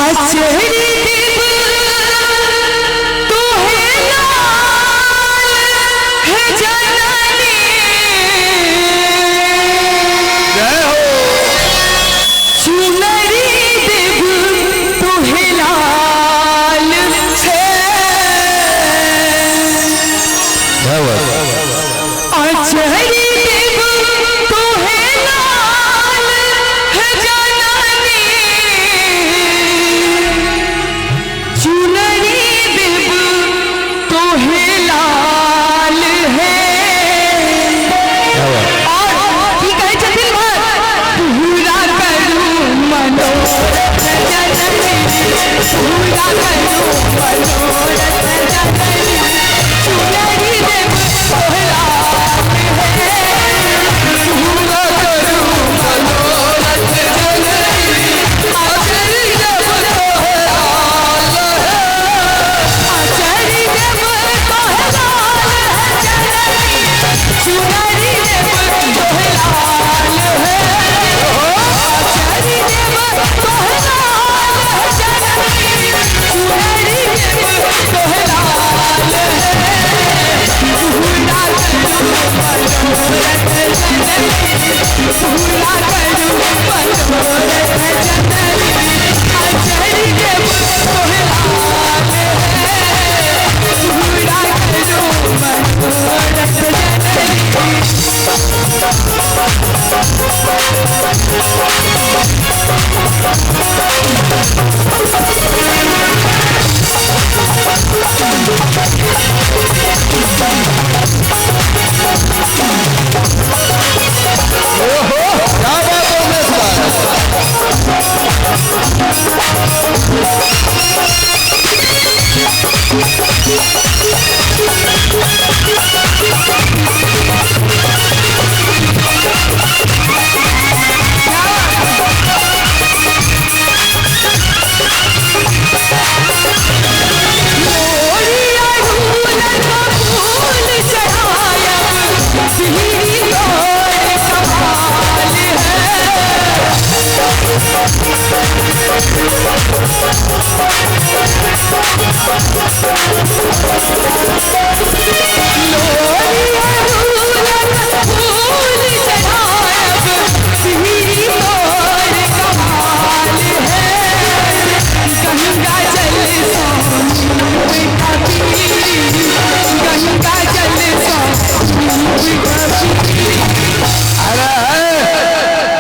आचरी देव तोहे लाल है जननी जय हो चुनरी देव तोहे लाल है आचरी देव तोहे लाल है जननी चुनरी देव तोहे लाल है और की कहे छथिन पूरा करूं मनोरथ जननी पूरा करूं मनोरथ जननी चुनरी देव तोहे लाल है पूरा करूं मनोरथ जननी आचरी देव तोहे लाल है आचरी देव तोहे लाल है जननी चुनरी देव तोहे लाल है आचरी देव तोहे लाल है जननी चुनरी देव तोहे लाल है पूरा करूं मनोरथ जननी पूरा करूं मनोरथ जननी आचरी देव तोहे लाल है पूरा करूं मनोरथ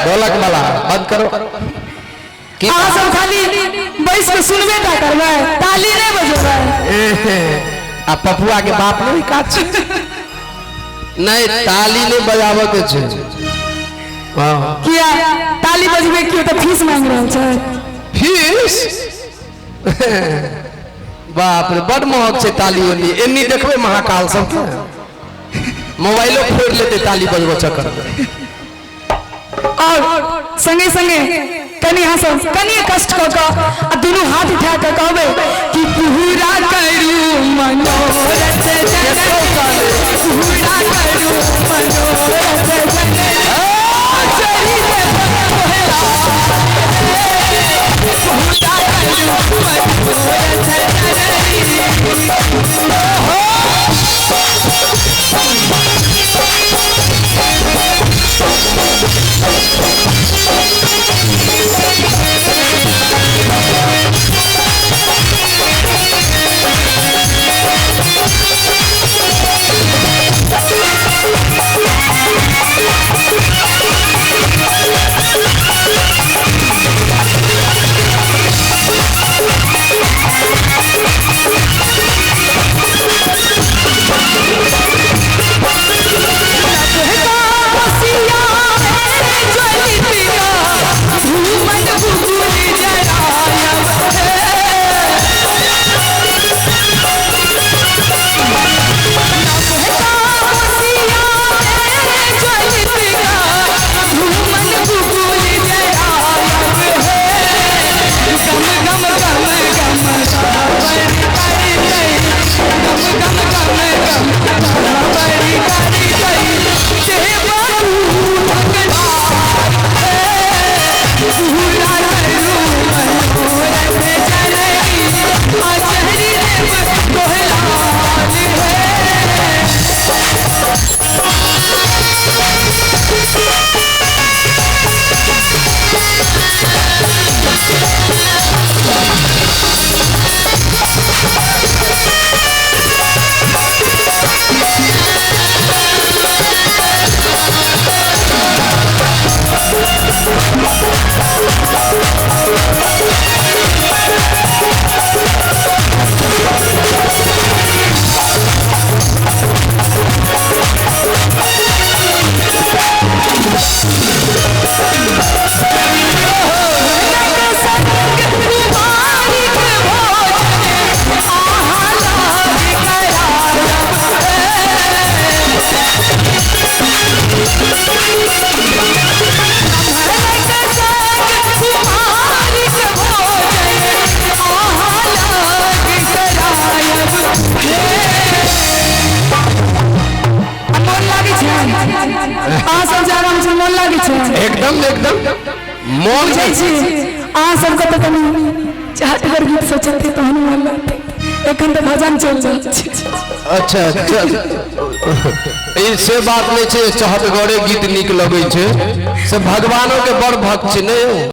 ढोलक वाला बंद करो सब खाली बैस के सुनबे का करबे ताली नहीं बजेबे आ पपुआ के बाप नहीं काछ नहीं ताली नहीं बजावे के छै हां किया ताली बजबे कियो तो फीस मांग रहल छै फीस बाप रे बड़ महग छै ताली ओनी एनी देखबे महाकाल सब के मोबाइलो फोड़ लेते ताली बजबो चक्कर में और संगे संगे कनी हंस कनी कष्ट क दोनों हाथ उठा के कहबे कि पूरा करूं मनोरथ जननी पूरा करूं मनोरथ जननी आचरी देव तोहे लाल है पूरा करूं मनोरथ अहाँ सब जाना मुझे मन लागे छै एकदम एकदम मोन बुझै छी अहाँ सबके तऽ कनी चाहतगर गीत सोचते तो मन लागते एखन तऽ भजन चल रहल छै अच्छा से बात नहीं छै चहटगरे गीत निक लगे छै से भगवानों के बड़ भक्त छै नहीं।